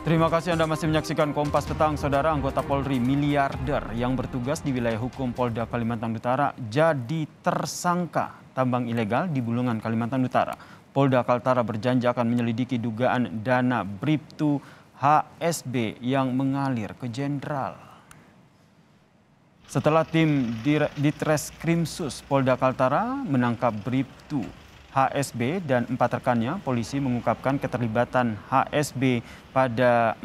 Terima kasih Anda masih menyaksikan Kompas Petang. Saudara, anggota Polri miliarder yang bertugas di wilayah hukum Polda Kalimantan Utara jadi tersangka tambang ilegal di Bulungan, Kalimantan Utara. Polda Kaltara berjanji akan menyelidiki dugaan dana Bribtu HSB yang mengalir ke Jenderal. Setelah tim Ditreskrimsus Polda Kaltara menangkap Bribtu HSB dan 4 rekannya, polisi mengungkapkan keterlibatan HSB pada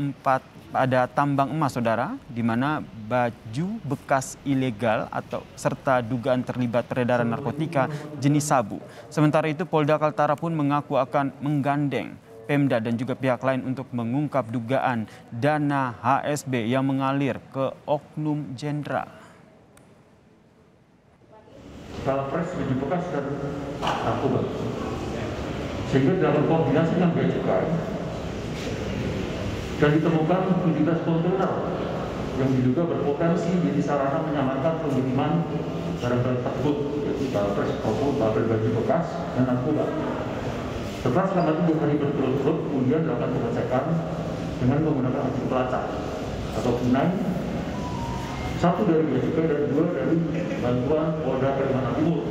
tambang emas, saudara, di mana baju bekas ilegal serta dugaan terlibat peredaran narkotika jenis sabu. Sementara itu, Polda Kaltara pun mengaku akan menggandeng Pemda dan juga pihak lain untuk mengungkap dugaan dana HSB yang mengalir ke oknum jenderal. Balpres baju bekas dan narkoba, sehingga dalam koordinasi dengan bea cukai dan ditemukan 17 kontainer yang diduga berpotensi jadi sarana menyamarkan pengiriman barang-barang tersebut, yaitu balpres maupun baju bekas dan narkoba. Setelah selama 3 hari berturut-turut, kemudian dilakukan pengecekan dengan menggunakan alat pelacak atau kunai, 1 dari bea cukai dan 2 dari bantuan Polda Kalimantan Timur.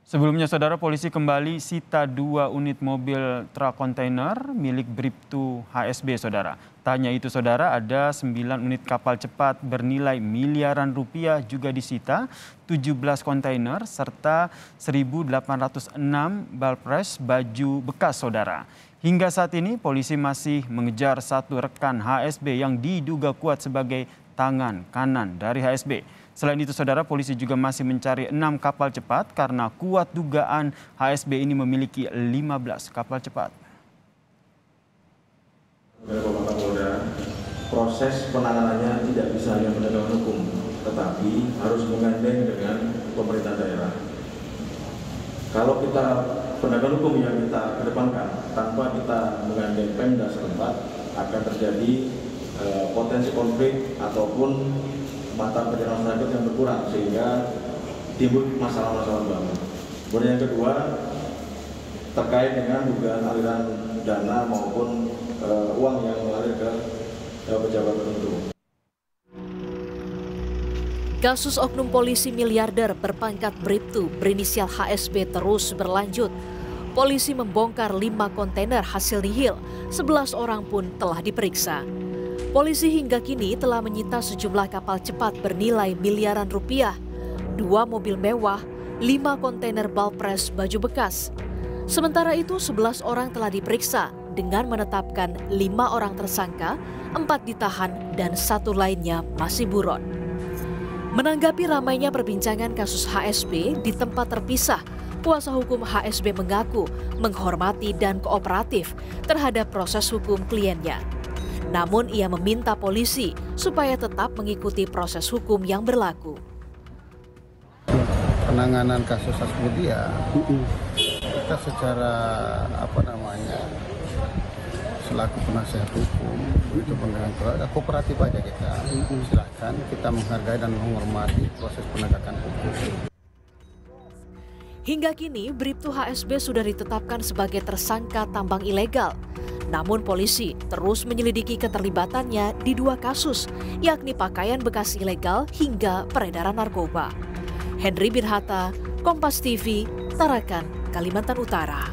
Sebelumnya, saudara, polisi kembali sita 2 unit mobil truk kontainer milik Bribtu HSB, saudara. Tak hanya itu, saudara, ada 9 unit kapal cepat bernilai miliaran rupiah juga disita, 17 kontainer, serta 1.806 balpres baju bekas, saudara. Hingga saat ini, polisi masih mengejar 1 rekan HSB yang diduga kuat sebagai tangan kanan dari HSB. Selain itu, saudara, polisi juga masih mencari 6 kapal cepat karena kuat dugaan HSB ini memiliki 15 kapal cepat. Bapak Kapolda, proses penanganannya tidak bisa hanya penegakan hukum, tetapi harus menggandeng dengan pemerintah daerah. Kalau kita penegakan hukum yang kita kedepankan tanpa kita menggandeng Pemda setempat, akan terjadi potensi konflik ataupun mata pencarian masyarakat yang berkurang sehingga timbul masalah-masalah baru. Kemudian yang kedua, terkait dengan dugaan aliran dana maupun uang yang mengalir ke pejabat tertentu. Kasus oknum polisi miliarder berpangkat Bribtu berinisial HSB terus berlanjut. Polisi membongkar 5 kontainer hasil nihil, 11 orang pun telah diperiksa. Polisi hingga kini telah menyita sejumlah kapal cepat bernilai miliaran rupiah, 2 mobil mewah, 5 kontainer balpres baju bekas. Sementara itu 11 orang telah diperiksa dengan menetapkan 5 orang tersangka, 4 ditahan dan 1 lainnya masih buron. Menanggapi ramainya perbincangan kasus HSB di tempat terpisah, kuasa hukum HSB mengaku menghormati dan kooperatif terhadap proses hukum kliennya. Namun ia meminta polisi supaya tetap mengikuti proses hukum yang berlaku. Penanganan kasus tersebut ya, kita secara selaku penasihat hukum itu penegakan kooperatif aja kita. Silakan kita menghargai dan menghormati proses penegakan hukum. Hingga kini Bribtu HSB sudah ditetapkan sebagai tersangka tambang ilegal. Namun polisi terus menyelidiki keterlibatannya di 2 kasus, yakni pakaian bekas ilegal hingga peredaran narkoba. Henry Birhata, Kompas TV, Tarakan, Kalimantan Utara.